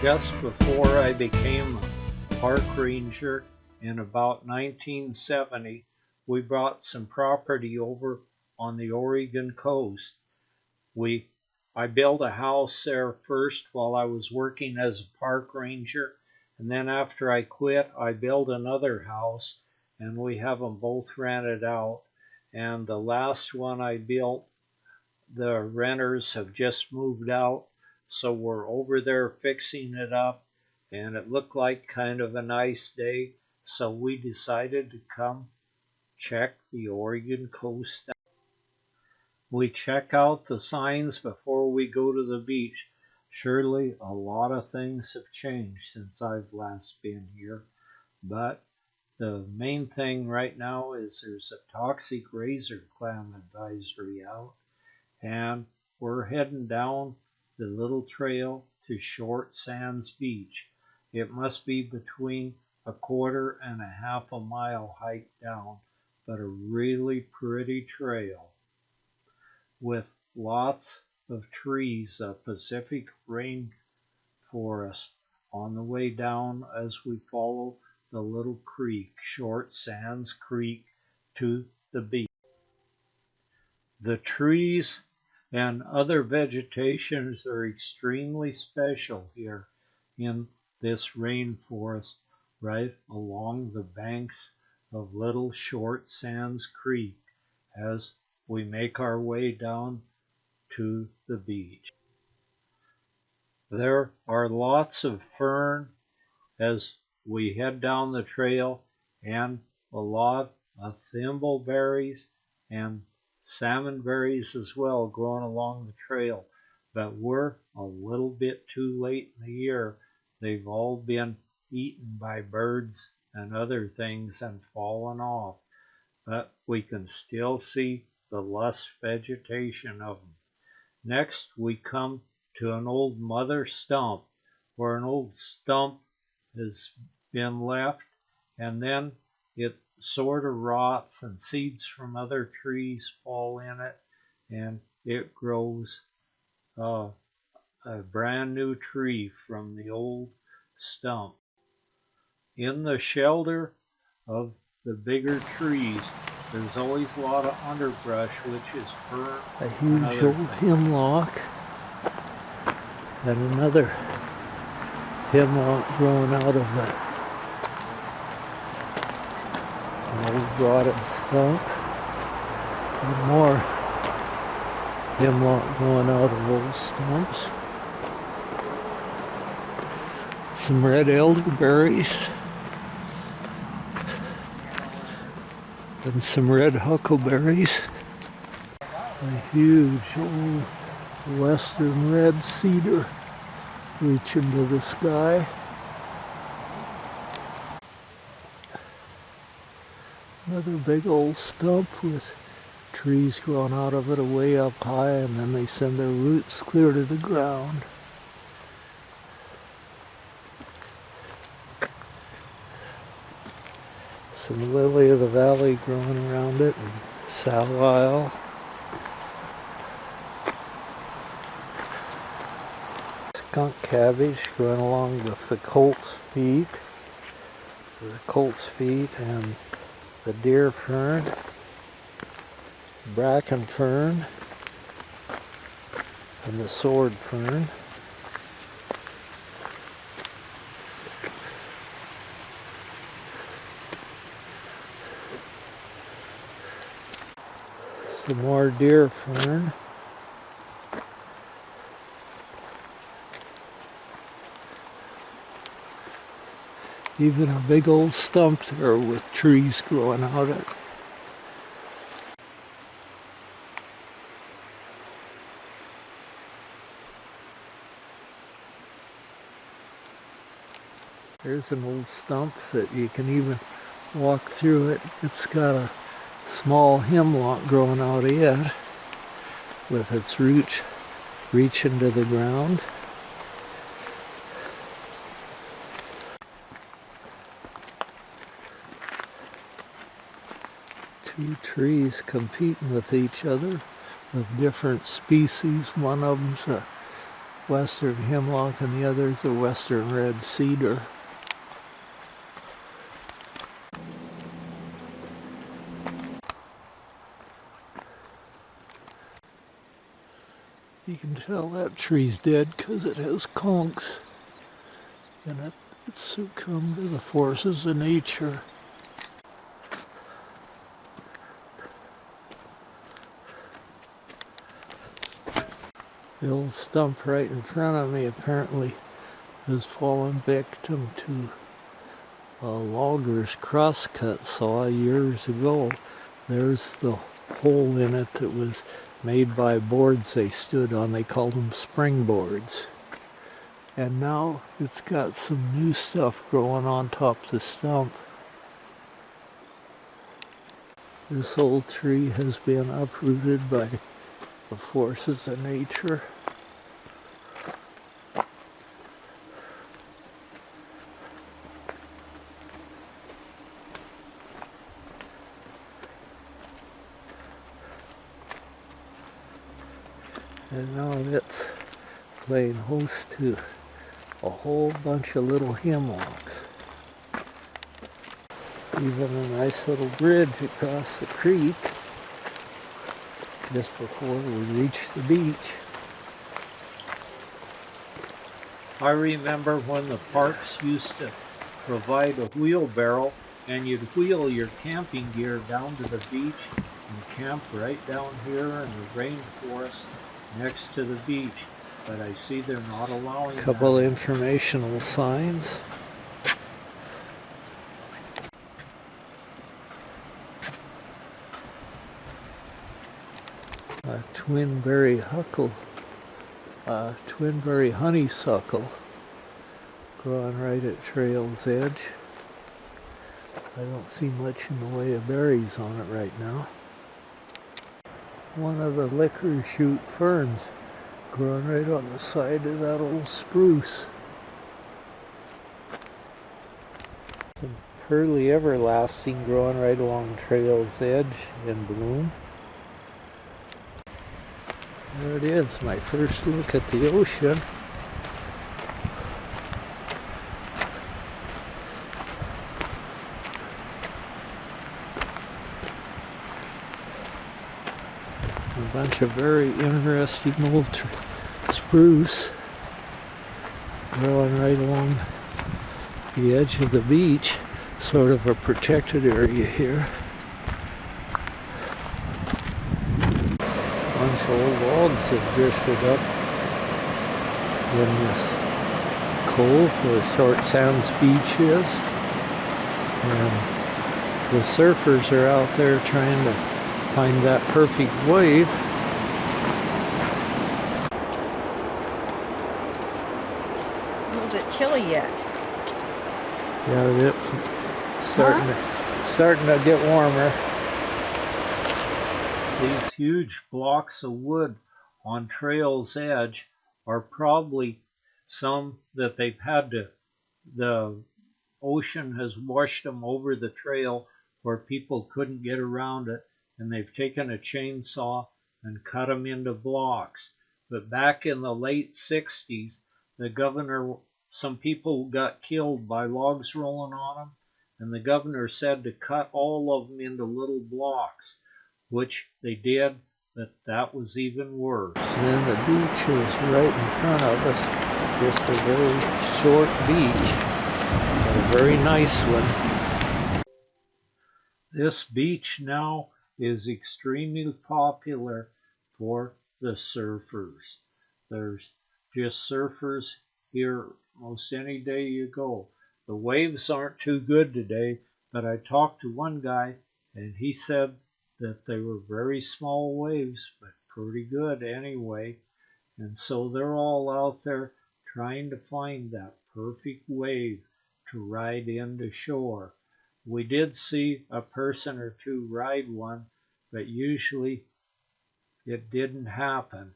just before I became a park ranger in about 1970, we bought some property over on the Oregon coast. I built a house there first while I was working as a park ranger, and then after I quit, I built another house, and we have them both rented out. And the last one I built, the renters have just moved out, so we're over there fixing it up, and it looked like kind of a nice day, so we decided to come check the Oregon coast out. We check out the signs before we go to the beach. Surely a lot of things have changed since I've last been here, but the main thing right now is there's a toxic razor clam advisory out, and we're heading down the little trail to Short Sands Beach. It must be between a quarter and a half a mile hike down, but a really pretty trail with lots of trees, a Pacific rainforest on the way down as we follow the little creek, Short Sands Creek, to the beach. The trees and other vegetations are extremely special here in this rainforest right along the banks of Little Short Sands Creek as we make our way down to the beach. There are lots of fern as we head down the trail, and a lot of thimbleberries and salmonberries as well growing along the trail, but we're a little bit too late in the year. They've all been eaten by birds and other things and fallen off, but we can still see the lush vegetation of them. Next, we come to an old mother stump, where an old stump has been left, and then it sort of rots and seeds from other trees fall in it, and it grows a brand new tree from the old stump. In the shelter of the bigger trees, there's always a lot of underbrush, which is fir. A huge old hemlock and another hemlock growing out of it. An old rotted stump. And more hemlock growing out of old stumps. Some red elderberries. And some red huckleberries. A huge old western red cedar reaching to the sky. Another big old stump with trees growing out of it way up high, and then they send their roots clear to the ground. Some lily of the valley growing around it, and salvile. Skunk cabbage growing along with the colt's feet and the deer fern, bracken fern, and the sword fern. Some more deer fern. Even a big old stump there with trees growing out of it. There's an old stump that you can even walk through it. It's got a small hemlock growing out of it with its roots reaching to the ground. Two trees competing with each other of different species. One of them's a western hemlock, and the other is a western red cedar. You can tell that tree's dead because it has conks, and it's succumbed to the forces of nature. The old stump right in front of me apparently has fallen victim to a logger's crosscut saw years ago. There's the hole in it that was made by boards they stood on. They called them springboards. And now it's got some new stuff growing on top of the stump. This old tree has been uprooted by the forces of nature. And now it's playing host to a whole bunch of little hemlocks. Even a nice little bridge across the creek just before we reach the beach. I remember when the parks used to provide a wheelbarrow and you'd wheel your camping gear down to the beach and camp right down here in the rainforest next to the beach. But I see they're not allowing that. A couple of informational signs. A twinberry honeysuckle growing right at trail's edge. I don't see much in the way of berries on it right now. One of the liquor shoot ferns growing right on the side of that old spruce. Some pearly everlasting growing right along trail's edge in bloom. There it is, my first look at the ocean. A bunch of very interesting old spruce growing right along the edge of the beach, sort of a protected area here. A bunch of old logs have drifted up in this cove where Short Sands Beach is, and the surfers are out there trying to find that perfect wave. It's a little bit chilly yet. Yeah, it's starting to get warmer. These huge blocks of wood on trail's edge are probably some that they've had to, the ocean has washed them over the trail where people couldn't get around it, and they've taken a chainsaw and cut them into blocks. But back in the late 60s, some people got killed by logs rolling on them, and the governor said to cut all of them into little blocks, which they did, but that was even worse. And the beach is right in front of us, just a very short beach, but a very nice one. This beach now is extremely popular for the surfers. There's just surfers here most any day you go. The waves aren't too good today, but I talked to one guy and he said that they were very small waves, but pretty good anyway. And so they're all out there trying to find that perfect wave to ride into shore. We did see a person or two ride one, but usually it didn't happen.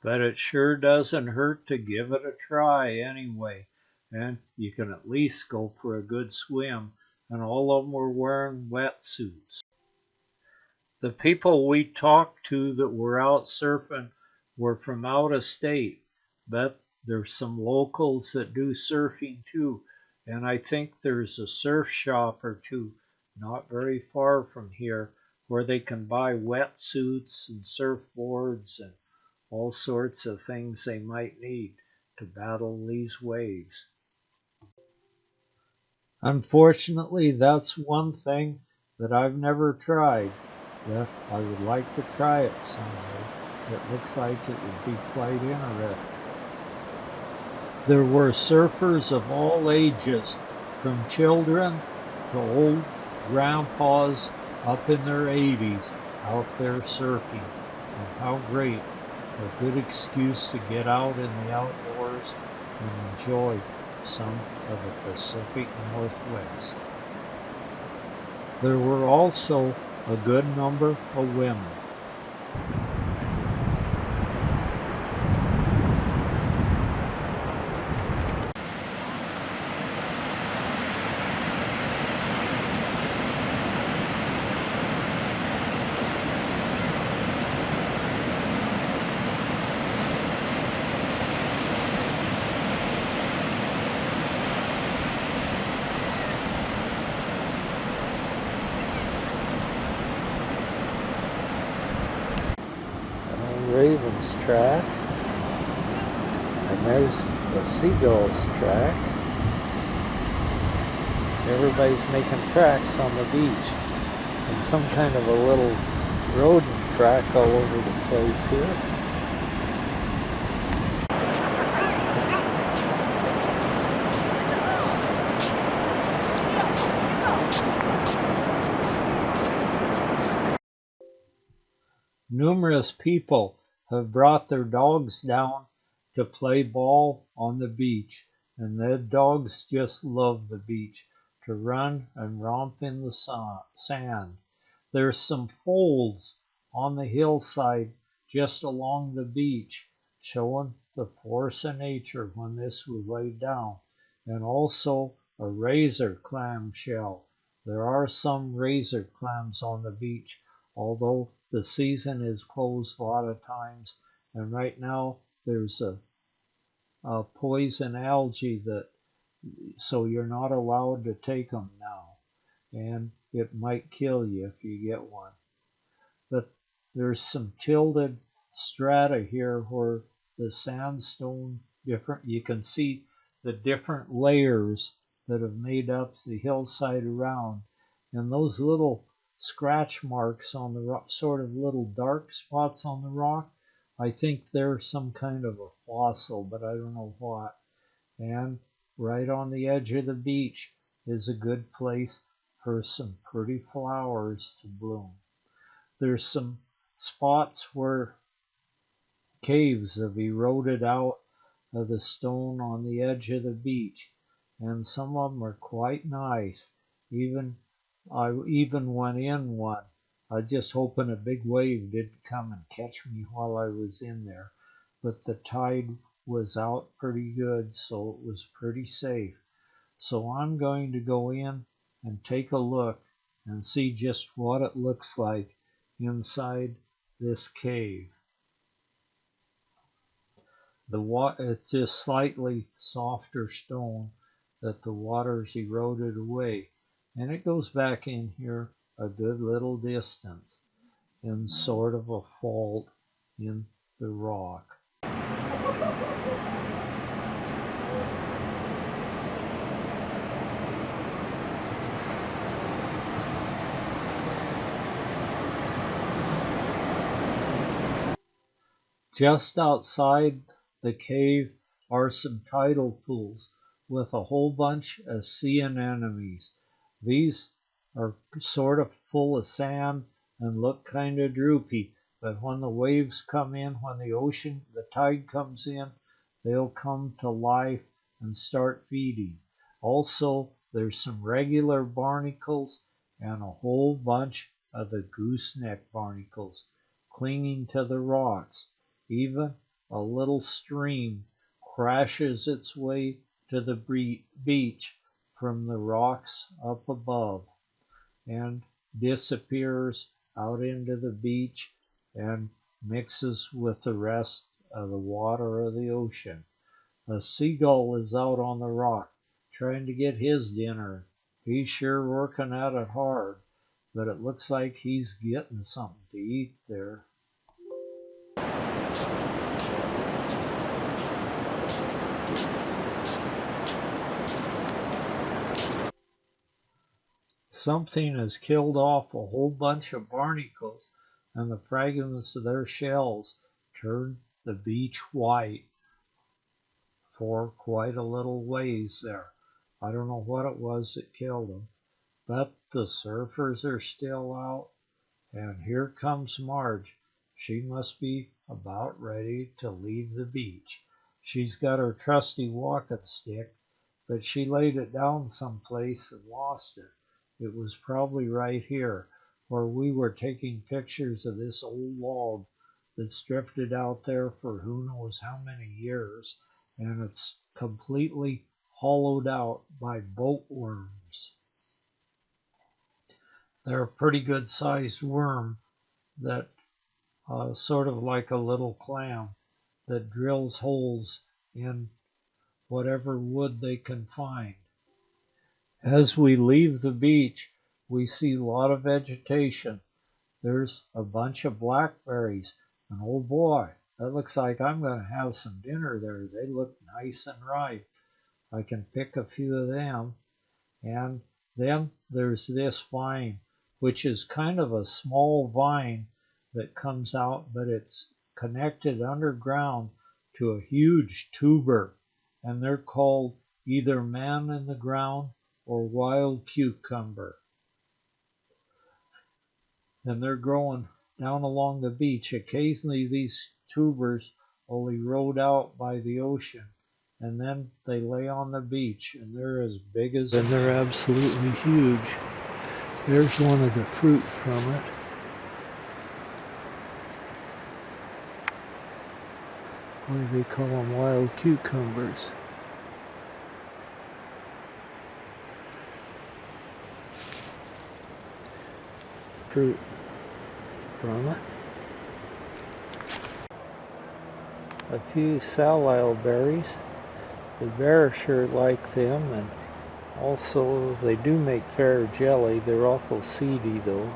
But it sure doesn't hurt to give it a try anyway, and you can at least go for a good swim, and all of them were wearing wetsuits. The people we talked to that were out surfing were from out of state, but there's some locals that do surfing too. And I think there's a surf shop or two not very far from here where they can buy wetsuits and surfboards and all sorts of things they might need to battle these waves. Unfortunately, that's one thing that I've never tried. Yeah, I would like to try it someday. It looks like it would be quite interesting. There were surfers of all ages, from children to old grandpas up in their 80s out there surfing. And how great, a good excuse to get out in the outdoors and enjoy some of the Pacific Northwest. There were also a good number of women. Ravens track, and there's the seagulls track. Everybody's making tracks on the beach, and some kind of a little rodent track all over the place here. Numerous people have brought their dogs down to play ball on the beach, and the dogs just love the beach, to run and romp in the sand. There's some folds on the hillside just along the beach, showing the force of nature when this was laid down, and also a razor clam shell. There are some razor clams on the beach, although the season is closed a lot of times, and right now there's a poison algae so you're not allowed to take them now, and it might kill you if you get one. But there's some tilted strata here where the sandstone you can see the different layers that have made up the hillside around, and those little scratch marks on the rock, sort of little dark spots on the rock, I think they're some kind of a fossil, but I don't know what. And right on the edge of the beach is a good place for some pretty flowers to bloom. There's some spots where caves have eroded out of the stone on the edge of the beach, and some of them are quite nice. I even went in one. I just hoping a big wave didn't come and catch me while I was in there, but the tide was out pretty good, so it was pretty safe. So I'm going to go in and take a look and see just what it looks like inside this cave. It's just slightly softer stone that the water's eroded away, and it goes back in here a good little distance in sort of a fault in the rock. Just outside the cave are some tidal pools with a whole bunch of sea anemones. These are sort of full of sand and look kind of droopy, but when the waves come in, when the tide comes in, they'll come to life and start feeding. Also, there's some regular barnacles and a whole bunch of the gooseneck barnacles clinging to the rocks. Even a little stream crashes its way to the beach from the rocks up above and disappears out into the beach, and mixes with the rest of the water of the ocean. A seagull is out on the rock trying to get his dinner. He's sure working at it hard, but it looks like he's getting something to eat there. Something has killed off a whole bunch of barnacles, and the fragments of their shells turned the beach white for quite a little ways there. I don't know what it was that killed them, but the surfers are still out, and here comes Marge. She must be about ready to leave the beach. She's got her trusty walking stick, but she laid it down someplace and lost it. It was probably right here, where we were taking pictures of this old log that's drifted out there for who knows how many years, and it's completely hollowed out by boat worms. They're a pretty good sized worm that sort of like a little clam that drills holes in whatever wood they can find. As we leave the beach, we see a lot of vegetation. There's a bunch of blackberries, and oh boy, that looks like I'm going to have some dinner there. They look nice and ripe. I can pick a few of them. And then there's this vine, which is kind of a small vine that comes out, but it's connected underground to a huge tuber, and they're called either man in the ground or wild cucumber. And they're growing down along the beach. Occasionally these tubers will erode out by the ocean, and then they lay on the beach, and they're as big as... And they're absolutely huge. There's one of the fruit from it. Why they call them wild cucumbers. Fruit from it. A few salal berries. The bear sure like them, and also they do make fair jelly. They're awful seedy though.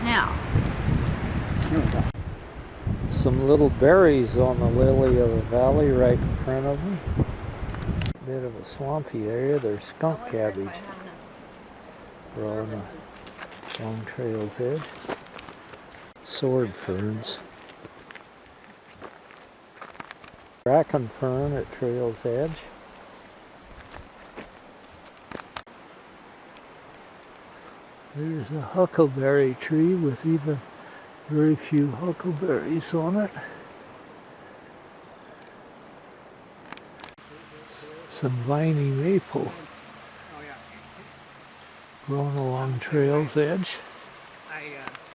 Now, Some little berries on the lily of the valley right in front of me. Bit of a swampy area. There's skunk cabbage growing along trail's edge. Sword ferns. Bracken fern at trail's edge. There's a huckleberry tree with even very few huckleberries on it. Some viney maple growing along trail's edge.